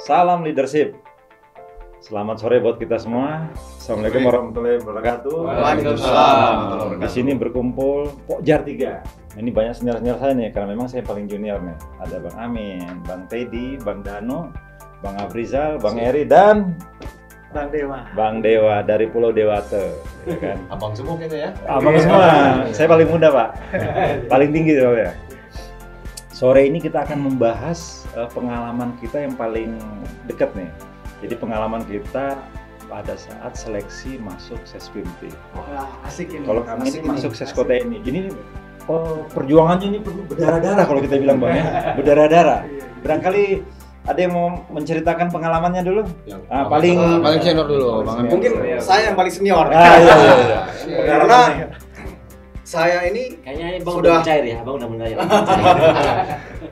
Salam leadership. Selamat sore buat kita semua. Assalamualaikum warahmatullahi wabarakatuh. Waalaikumsalam. Di sini berkumpul Pokjar 3. Ini banyak senior-senior saya nih, karena memang saya paling junior nih. Ada Bang Amin, Bang Teddy, Bang Dano, Bang Afrizal, Bang Eri, dan Bang Dewa dari Pulau Dewata. Ya kan? Abang semua kita ya? Abang semua. Saya paling muda, Pak. Paling tinggi soalnya. Sore ini kita akan membahas pengalaman kita yang paling dekat nih. Jadi pengalaman kita pada saat seleksi masuk Sespimti. Wah, asik ini. Kalau kami ini masuk Seskote ini, ini perjuangannya ini berdarah-darah kalau kita bilang Bang ya. Berdarah-darah. Barangkali ada yang mau menceritakan pengalamannya dulu? Paling senior dulu, Bang. Mungkin saya yang paling senior. Iya. Karena saya ini kayaknya Bang sudah udah cair ya, Bang udah mencair.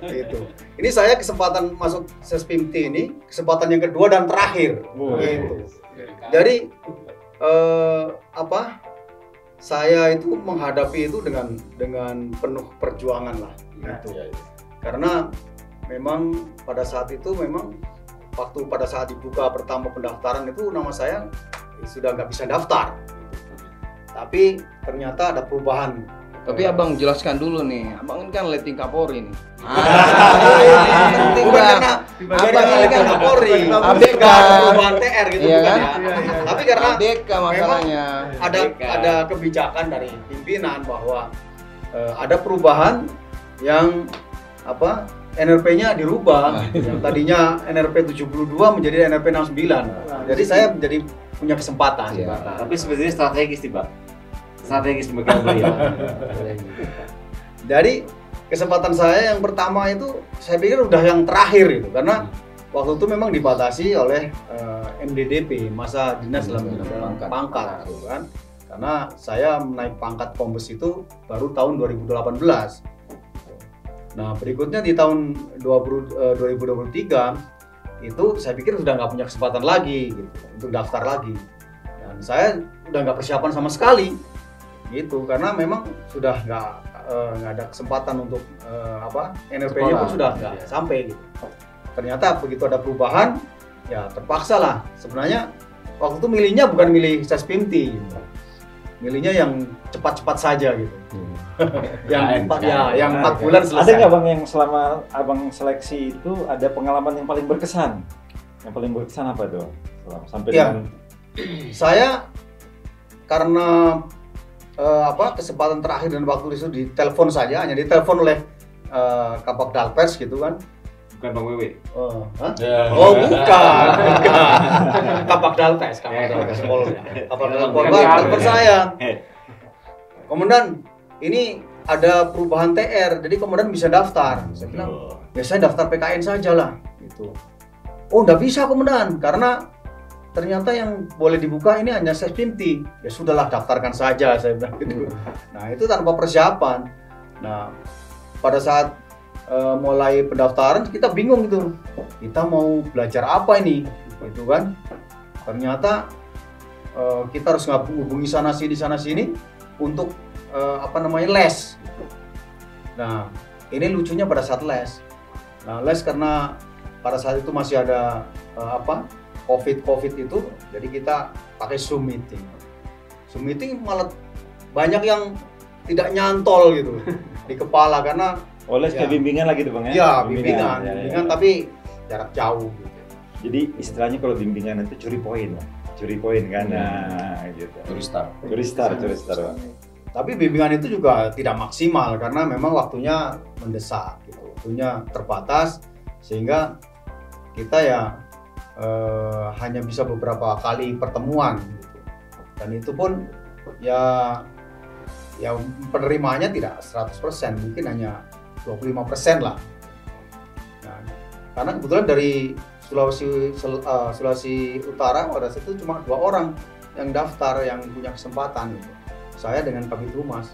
gitu. Ini saya kesempatan masuk Sespimti ini kesempatan yang kedua dan terakhir. Gitu. Jadi saya itu menghadapi itu dengan penuh perjuangan lah gitu. Karena memang pada saat itu pada saat dibuka pertama pendaftaran itu nama saya sudah nggak bisa daftar. Tapi ternyata ada perubahan. Tapi abang jelaskan dulu nih, abang kan letting Kapolri nih. Penting karena abang ini kan Kapolri, ABK, perubahan TR gitu iya bukan kan? ya. Tapi karena ABK masalahnya. ada kebijakan dari pimpinan bahwa ada perubahan yang NRP-nya dirubah. Yang tadinya NRP 72 menjadi NRP 69. Jadi saya menjadi punya kesempatan. Tapi sebenarnya strategis nih, Pak. Strategis bagi beliau. Jadi kesempatan saya yang pertama itu saya pikir udah yang terakhir itu karena waktu itu memang dibatasi oleh MDDP, masa dinas dalam pangkat gitu kan. Karena saya menaik pangkat kombes itu baru tahun 2018. Nah berikutnya di tahun 2023 itu saya pikir sudah nggak punya kesempatan lagi gitu, untuk daftar lagi. Dan saya udah nggak persiapan sama sekali gitu karena memang sudah nggak ada kesempatan untuk NRP-nya pun sudah nggak sampai gitu. Ternyata begitu ada perubahan ya terpaksa lah. Sebenarnya waktu itu milihnya bukan milih Sespimti gitu. Milihnya yang cepat-cepat saja gitu. yang 4 bulan selesai. Ada nggak Bang yang selama abang seleksi itu ada pengalaman yang paling berkesan? Yang paling berkesan apa tuh? Sampai dengan saya karena kesempatan terakhir dan waktu itu ditelepon saja, hanya ditelepon oleh Kapak Dalpers gitu kan. Bukan Bang Wewe. Oh bukan. Kapak Dalpers Polda. Kapak Dalpers Polda telepon saya. Komandan, ini ada perubahan TR, jadi komandan bisa daftar. Saya bilang, ya saya daftar PKN saja lah. Gitu. Oh, nggak bisa komandan, karena ternyata yang boleh dibuka ini hanya Sespimti. Ya sudahlah, daftarkan saja, saya bilang gitu. Nah itu tanpa persiapan. Nah pada saat mulai pendaftaran kita bingung gitu. Kita mau belajar apa ini, gitu kan? Ternyata kita harus hubungi sana sini untuk les. Nah ini lucunya pada saat les. Nah les karena pada saat itu masih ada COVID itu, jadi kita pakai Zoom meeting. Zoom meeting malah banyak yang tidak nyantol gitu di kepala karena les kayak bimbingan lagi tuh Bang ya? Iya, bimbingan tapi jarak jauh gitu. Jadi istilahnya kalau bimbingan itu curi poin kan, gitu. Curi star Bang. Tapi bimbingan itu juga tidak maksimal karena memang waktunya mendesak gitu, waktunya terbatas sehingga kita ya hanya bisa beberapa kali pertemuan gitu. Dan itu pun ya penerimaannya tidak 100%, mungkin hanya 25% lah. Nah, karena kebetulan dari Sulawesi Utara pada saat itu cuma 2 orang yang daftar yang punya kesempatan gitu. Saya dengan Kabid Humas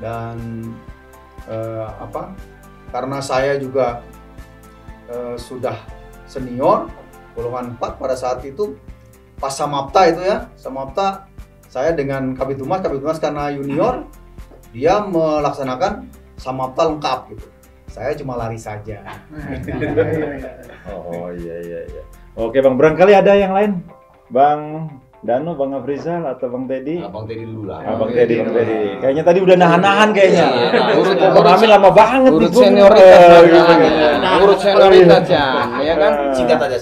dan karena saya juga sudah senior golongan 4 pada saat itu pas Samapta itu ya, Samapta saya dengan Kabid Humas karena junior dia melaksanakan Samapta lengkap gitu. Saya cuma lari saja. Oh iya. Oke Bang, barangkali ada yang lain? Bang Dano, Bang Afrizal atau Bang Teddy? Abang Teddy dulu lah. Bang Teddy. Kayaknya tadi udah nahan-nahan kayaknya. Urut Kami lama banget urut nih, gua. senioritas Gitu. urut senioritas Jan, ya kan? Singkat aja.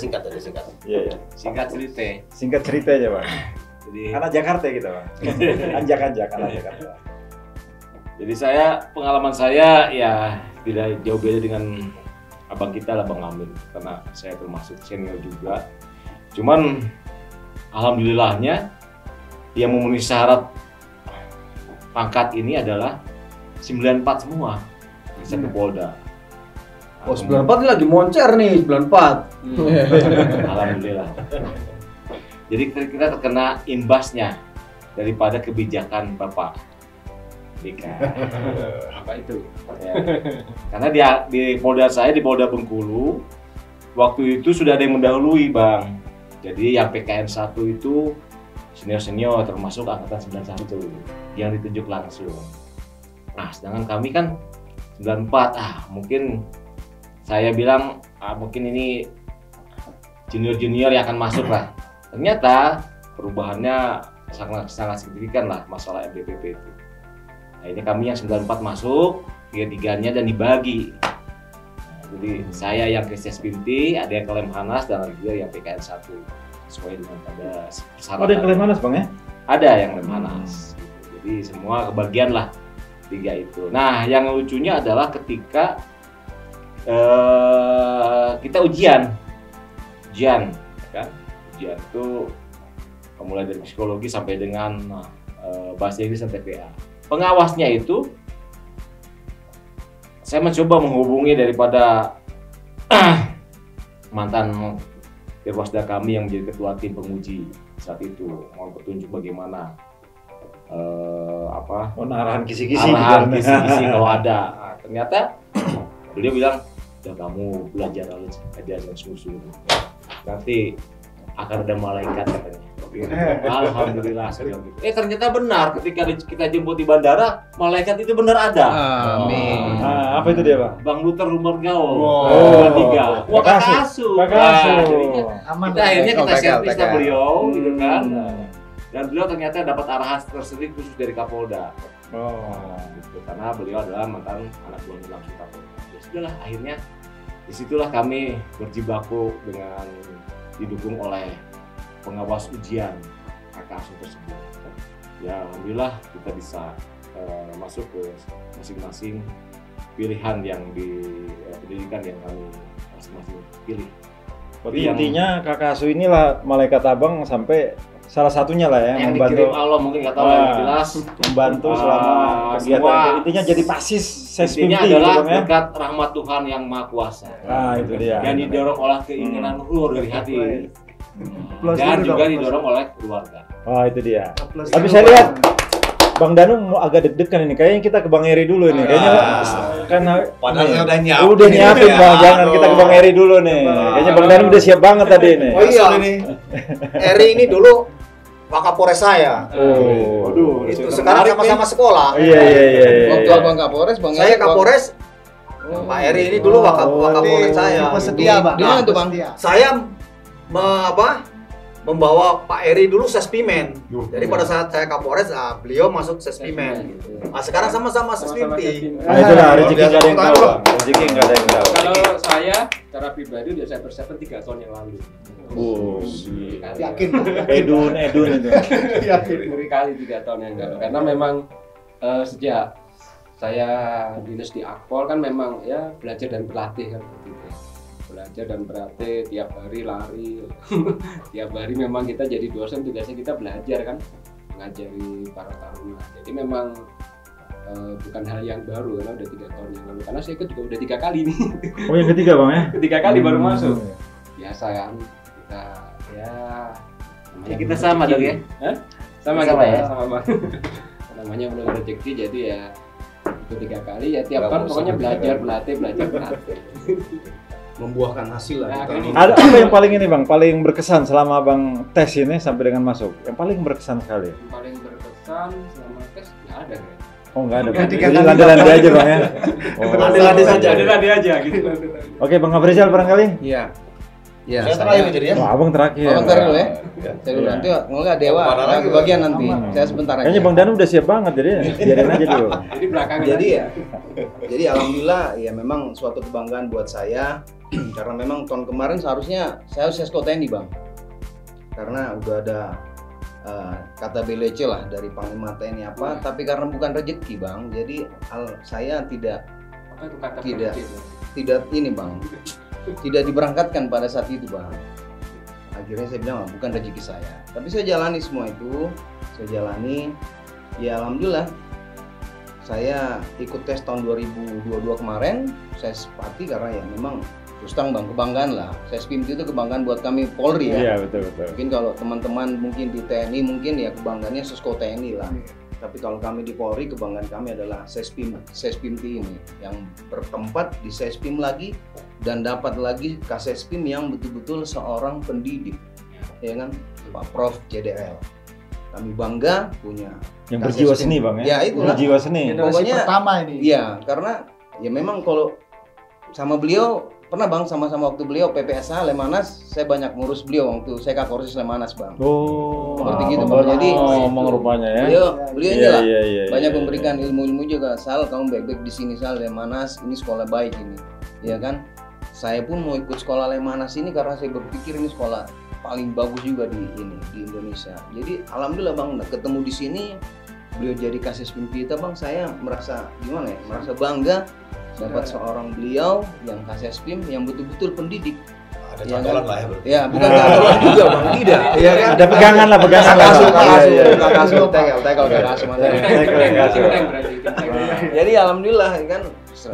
Iya. Singkat cerita. Singkat cerita aja Bang. Jadi Anak Jakarta kita Bang. Anjak anak Jakarta. Jadi pengalaman saya ya tidak jauh beda dengan abang kita lah, Bang Amin, karena saya termasuk senior juga. Cuman alhamdulillahnya yang memenuhi syarat pangkat ini adalah 94 semua di satu Polda. Oh 94 ini lagi moncer nih 94. Alhamdulillah. Jadi kita terkena imbasnya daripada kebijakan Bapak Dika. Apa itu? Ya. Karena di Polda saya, di Polda Bengkulu, waktu itu sudah ada yang mendahului Bang. Jadi yang PKN 1 itu senior-senior termasuk angkatan 91 yang ditunjuk langsung. Nah sedangkan kami kan 94, mungkin saya bilang mungkin ini junior-junior yang akan masuk lah. Ternyata perubahannya sangat signifikan lah masalah MDPP itu. Akhirnya kami yang 94 masuk, 3-3-nya dan dibagi. Nah, jadi saya yang ke Sespinti, ada yang ke Lemhanas, dan lagi juga yang PKN 1 sesuai dengan pada persyaratan. Ada yang ke Lemhanas Bang ya? Ada yang Lemhanas. Gitu. Jadi semua kebagian lah 3 itu. Nah yang lucunya adalah ketika kita ujian kan? Ujian itu mulai dari psikologi sampai dengan bahasa Inggris dan TPA. Pengawasnya itu saya mencoba menghubungi daripada mantan Dirwasda kami yang menjadi ketua tim penguji saat itu, mohon petunjuk bagaimana arahan kisi-kisi kalau ada. Nah, ternyata beliau bilang, "Ya kamu belajar aja dengan sungguh-sungguh. Nanti akan ada malaikat," katanya. Alhamdulillah gitu. Ternyata benar, ketika kita jemput di bandara, malaikat itu benar ada. Amin. Apa itu dia Bang? Bang Luther Lumbergaul. Oh. 3. Wah, Kakasu. Kakasu. Kita akhirnya kita servis PKL. beliau gitu kan. Dan beliau ternyata dapat arahan tersendiri khusus dari Kapolda. Gitu. Karena beliau adalah mantan anak buah langsung Kapolda. Ya sudahlah, akhirnya disitulah kami berjibaku dengan didukung oleh pengawas ujian KKASU tersebut. Ya alhamdulillah kita bisa masuk ke masing-masing pilihan yang di pendidikan yang kami masing-masing pilih. Berarti intinya KKASU inilah malaikat abang sampai salah satunya lah ya yang membantu. dikirim Allah mungkin nggak tahu yang jelas Membantu selama kegiatan semua. intinya jadi pasis Intinya Sespinti adalah gitu Bang ya. berkat rahmat Tuhan yang Maha Kuasa. Itu dia. Yang didorong oleh keinginan luhur dari hati. Dan juga didorong oleh keluarga. Itu dia. Tapi saya lihat Bang Danu mau agak deg-degan ini. Kayaknya kita ke Bang Eri dulu nih. Kayaknya karena Padahal saya udah nyiapin. Udah nyiapin ya. Bang, jangan kita ke Bang Eri dulu nih. Kayaknya Bang Danu udah siap banget tadi nih. Oh iya, Eri ini dulu Wakapolres saya. Aduh. Itu sekarang sama-sama sekolah. Iya. Waktu Abang Kapolres, Bang Saya Eri, Kapolres. Pak Eri ini dulu Wakapolres saya. Setia, Bang. Di mana tuh Bang? Saya membawa Pak Eri dulu Sespimen. Jadi pada saat saya Kapolres, beliau masuk Sespimen. Sekarang sama-sama Sespinti. Itulah rezeki nggak ada yang tahu Bang. Rezeki nggak ada yang tahu. Kalau saya secara pribadi udah saya persiapkan 3 tahun yang lalu. Yakin. Edun itu. Kali 3 tahun yang lalu. Karena memang sejak saya dinas di Akpol kan memang ya belajar dan berlatih kan gitu. Belajar dan berlatih, tiap hari lari. Tiap hari memang kita jadi dosen, tugasnya kita belajar kan, mengajari para taruna. Jadi memang bukan hal yang baru karena udah 3 tahun yang lalu. Karena saya ikut juga udah 3 kali nih. Oh yang ketiga Bang ya? 3 kali baru masuk. Biasa kan kita Ya, kita sama dong ya. Sama Sama kita, ya? sama Bang. Namanya belum rezeki jadi ya itu 3 kali ya tiap tahun pokoknya belajar berlatih. Membuahkan hasil lah. Ada apa yang paling ini Bang? Paling berkesan selama Bang tes ini sampai dengan masuk? Yang paling berkesan sekali? Yang paling berkesan selama tes nggak ada ya. Oh nggak ada. Bang. Jadi Jadi landai-landai aja bang ya. Oh. Landai-landai saja. Landai aja gitu. Oke bang Afrizal barangkali. Iya. Iya, Saya terakhir jadi ya. Oh, abang terakhir. Oh, ntar dulu ya. Ya. Saya dulu Iya. nanti nggak Dewa, Mana lagi, Bang? bagian nanti. Aman. Saya sebentar aja. Kayaknya bang Danu udah siap banget jadi biarin aja dulu. Jadi belakangan Jadi aja. ya, jadi alhamdulillah ya memang suatu kebanggaan buat saya karena memang tahun kemarin seharusnya saya harus sesko TNI bang, karena udah ada kata BLC lah dari Panglima TNI apa, tapi karena bukan rezeki bang, jadi saya tidak Apa itu kata Tidak. kunci? ini bang, tidak diberangkatkan pada saat itu bang. Akhirnya saya bilang bukan rezeki saya, tapi saya jalani semua itu, saya jalani. Ya alhamdulillah saya ikut tes tahun 2022 kemarin, saya sepati karena ya memang terus terang bang, kebanggaan lah. Saya SPIMT itu kebanggaan buat kami Polri ya. Iya betul betul. Mungkin kalau teman-teman mungkin di TNI mungkin ya kebanggaannya Sesko TNI lah. Tapi kalau kami di Polri kebanggaan kami adalah Sespimti ini yang bertempat di Sespim lagi dan dapat lagi Kasespim yang betul-betul seorang pendidik, ya kan, Pak Prof JDL. Kami bangga punya Yang berjiwa Kasespim. seni bang ya. Ya itulah. Berjiwa seni. Generasi Pokoknya- pertama ini. Iya, karena ya memang kalau sama beliau pernah bang, sama-sama waktu beliau PPSA Lemanas, saya banyak ngurus beliau waktu saya Kakorsis Lemanas bang. Oh. Seperti gitu, Bang. Bang. Jadi, ngomong rupanya ya. Beliau ini Iya, lah iya, banyak iya, memberikan ilmu-ilmu juga. Sal, kamu baik-baik di sini Sal, Lemanas ini sekolah baik ini, ya kan? Saya pun mau ikut sekolah Lemanas ini karena saya berpikir ini sekolah paling bagus juga di Indonesia. Jadi alhamdulillah bang, ketemu di sini beliau jadi Kasespim kita bang, saya merasa gimana ya? Merasa bangga dapat seorang beliau yang Kasespim yang betul-betul pendidik. Ada Iya, cantolan kan? lah ya berarti. Ya, bukan kantoran juga bang, tidak. Ya kan? Ada pegangan lah, pegangan lah. Kasus, Bang. Iya, iya. kasus, tekel, kasus. Kasih. Kenteng berarti, kenteng. Jadi alhamdulillah kan,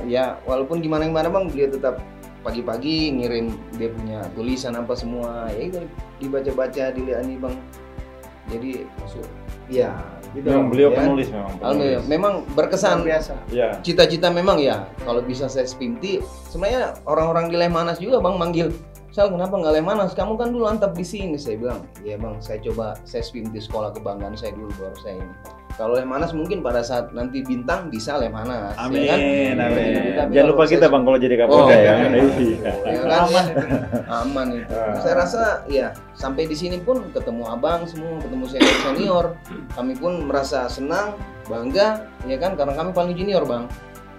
ya walaupun gimana bang, beliau tetap pagi-pagi ngirim dia punya tulisan apa semua, ya itu dibaca-baca, dilihat nih bang. Jadi masuk, ya. Gitu, Memang beliau ya. penulis memang. Alhamdulillah, memang berkesan. biasa. Iya. Cita-cita memang ya, kalau bisa saya SPIMT, sebenarnya orang-orang di Lemanas juga bang manggil, Sal kenapa nggak Lemanas? Kamu kan dulu antap di sini. Saya bilang, iya bang, saya coba saya SPIMT sekolah kebanggaan saya dulu baru saya ini. Kalau Lemanas mungkin pada saat nanti bintang bisa Lemanas. Amin, ya kan? amin. Tapi Jangan kalau lupa saya- kita bang kalau jadi Kapolda ya. iya. Iya. Ya kan? Aman itu. Aman itu. Ah. Saya rasa ya sampai di sini pun ketemu abang semua, ketemu senior. Kami pun merasa senang, bangga, ya kan? Karena kami paling junior bang,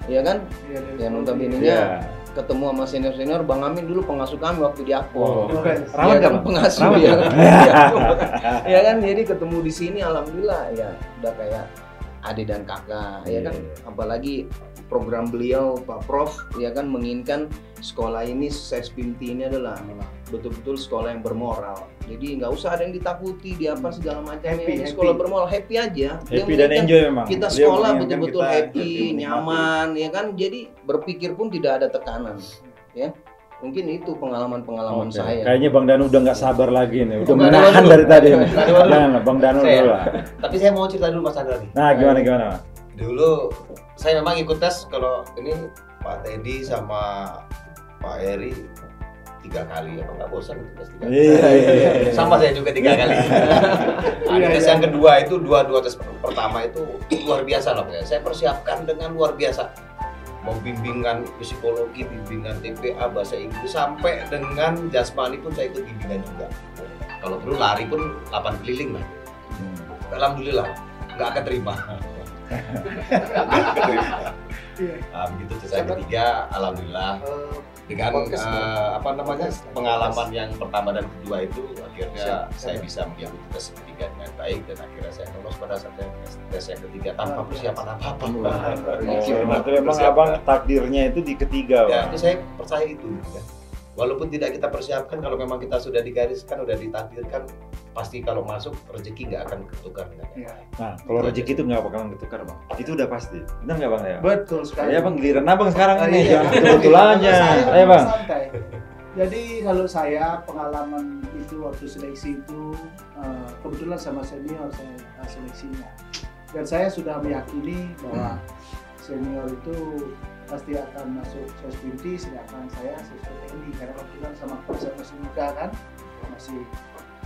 ya kan? Iya, dari Ya Polri. notabene Iya. ketemu sama senior Bang Amin dulu pengasuh kami waktu di Akpol. Oh. Rawat Rawat Ya nggak, kan, Bang? pengasuh Rawat ya. nggak? Ya kan, jadi ketemu di sini alhamdulillah ya udah kayak adik dan kakak, ya kan. Iya. Apalagi program beliau Pak Prof ya kan menginginkan sekolah ini Sespimti ini adalah betul-betul sekolah yang bermoral. Jadi nggak usah ada yang ditakuti di apa segala macam. Happy, Ini happy. sekolah bermoral, happy aja. Dia Happy dan menginginkan enjoy memang. kita Beliau sekolah menginginkan betul-betul kita happy, menikmati. nyaman, ya kan. Jadi berpikir pun tidak ada tekanan, ya. Mungkin itu pengalaman-pengalaman Oke. saya. Kayaknya Bang Danu udah nggak sabar lagi nih. Udah Bang menahan Danu dari tadi nih. Bang Danu. Jangan lah, Bang Danu Saya. dulu lah. Tapi saya mau cerita dulu Mas Andra nih. Nah, gimana? Dulu saya memang ikut tes kalau ini Pak Teddy sama Pak Eri 3 kali, apa nggak bosan itu tes 3 kali? Iya. Sama saya juga 3 kali. Ada tes yang kedua itu dua tes pertama itu luar biasa lah pokoknya. Saya persiapkan dengan luar biasa. Mau bimbingan psikologi, bimbingan TPA, bahasa Inggris sampai dengan jasmani pun saya ikut bimbingan juga. Kalau perlu lari pun 8 keliling lah. Alhamdulillah nggak keterima. Nah, begitu tes yang ketiga, alhamdulillah dengan pengalaman yang pertama dan kedua itu akhirnya saya bisa mengikuti tes ketiga dengan baik dan akhirnya saya lolos pada saat tes yang ketiga tanpa persiapan apa-apa. Berarti memang abang takdirnya itu di ketiga, Ya, Bang. itu saya percaya itu. Gitu kan. Walaupun tidak kita persiapkan, kalau memang kita sudah digariskan, sudah ditakdirkan, pasti kalau masuk rezeki nggak akan ketukar. Nah, kalau rezeki itu nggak bakalan ketukar, Bang. Itu udah pasti. Benar nggak, Bang ya? Betul sekali. Ya, Bang, giliran Abang sekarang nih. Iya. Jangan betul-betul aja. Saya Ayo, Bang. santai. Jadi kalau saya pengalaman itu waktu seleksi itu kebetulan sama senior saya seleksinya. Dan saya sudah meyakini bahwa senior itu pasti akan masuk Sespimti, sedangkan saya sesuai TNI karena kebetulan sama saya masih muda kan, masih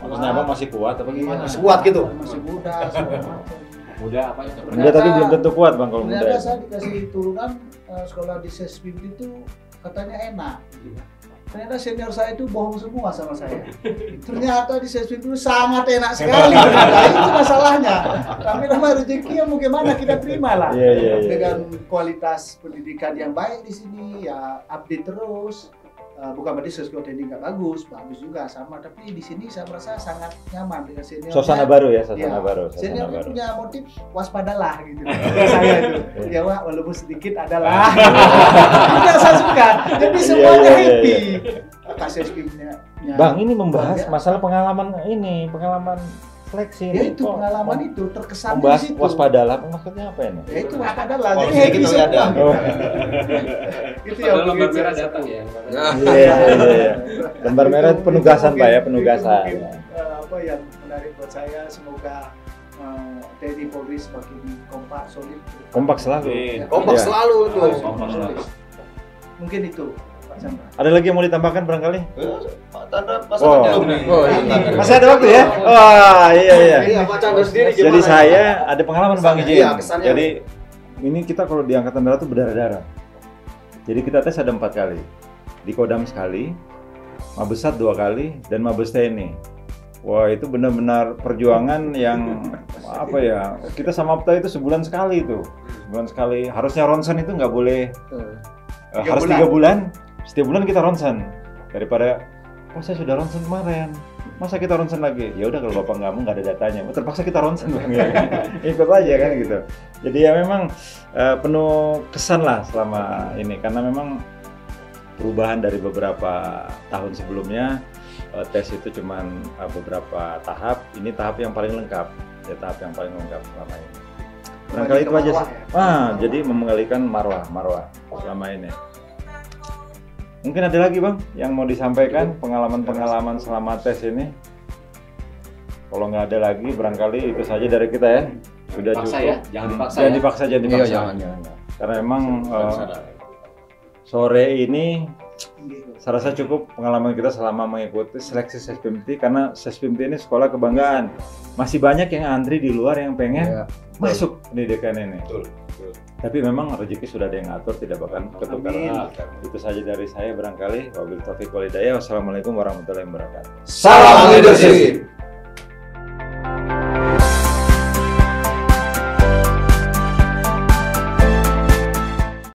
Maksudnya Abang masih kuat apa gimana? Masih kuat gitu? masih muda segala macam. Muda apa ya? Muda tapi belum tentu kuat bang kalau muda. Ternyata itu. saya dikasih turunan sekolah di Sespim itu katanya enak. Ternyata senior saya itu bohong semua sama saya. Ternyata di Sespim itu sangat enak sekali. Nah, itu masalahnya. Tapi nama rezeki yang mau gimana kita terima lah. Iya. Dengan kualitas pendidikan yang baik di sini, ya update terus. Bukan berarti sekolah teknik nggak bagus juga sama. Tapi di sini saya merasa sangat nyaman dengan senior. Suasana baru ya, Ya, baru. senior Suasana baru. punya motif waspadalah gitu. Saya itu. Ya Wak, walaupun sedikit adalah. Itu saya suka. Jadi semuanya Iya. happy. Kasih skimnya. Bang ini membahas Ya. masalah pengalaman seleksi. Ya ini. itu Kok pengalaman itu terkesan di membahas situ. waspadalah maksudnya apa ini? Ya itu waspadalah. Oh, Jadi sedikit happy tuh semua. ada. Oh. Itu Padahal yang lembar bikin merah saya datang ya. Iya. Lembar merah itu penugasan Pak ya, penugasan. Itu mungkin, apa yang menarik buat saya, semoga TNI Polri semakin kompak, solid. Kompak selalu. Iya. Kompak Iya. selalu tuh. Kompak selalu. Mungkin itu Pak Chandra. Ada lagi yang mau ditambahkan barangkali? Pak Chandra Oh. masa belum nih? Oh, iya. Masih ada waktu ya? Wah, iya. Iya, Pak Chandra sendiri gimana? Jadi saya ada pengalaman Bang Kesannya, Ijin. iya, kesannya. Jadi ini kita kalau di Angkatan Darat itu berdarah-darah. Jadi kita tes ada 4 kali. Di Kodam sekali, Mabesat 2 kali, dan Mabes TNI. Wah itu benar-benar perjuangan yang apa ya? Kita sama APTA itu sebulan sekali itu. Sebulan sekali. Harusnya ronsen itu nggak boleh. Harus 3 bulan. Setiap bulan kita ronsen. Daripada, oh saya sudah ronsen kemarin. Masa kita ronsen lagi? Ya udah kalau bapak nggak mau nggak ada datanya. Terpaksa kita ronsen bang ya. Ikut aja kan gitu. Jadi ya memang penuh kesan lah selama ini karena memang perubahan dari beberapa tahun sebelumnya. Tes itu cuman beberapa tahap. Ini tahap yang paling lengkap. Ya tahap yang paling lengkap selama ini. Barangkali itu aja sih. Jadi mengembalikan marwah selama ini. Mungkin ada lagi bang yang mau disampaikan pengalaman-pengalaman selama tes ini. Kalau nggak ada lagi, barangkali itu saja dari kita ya. Sudah Dipaksa cukup. ya, jangan dipaksa Jangan ya. dipaksa, jangan Iya, dipaksa. jangan. Karena memang sore ini saya rasa cukup pengalaman kita selama mengikuti seleksi SESPIMT karena SESPIMT ini sekolah kebanggaan. Masih banyak yang antri di luar yang pengen Iya. masuk pendidikan ini. Betul. Tapi memang rezeki sudah ada yang ngatur, tidak bakal ketukar. Amin. Itu saja dari saya barangkali. Wabillahi taufiq wal hidayah. Wassalamualaikum warahmatullahi wabarakatuh. Salam leadership.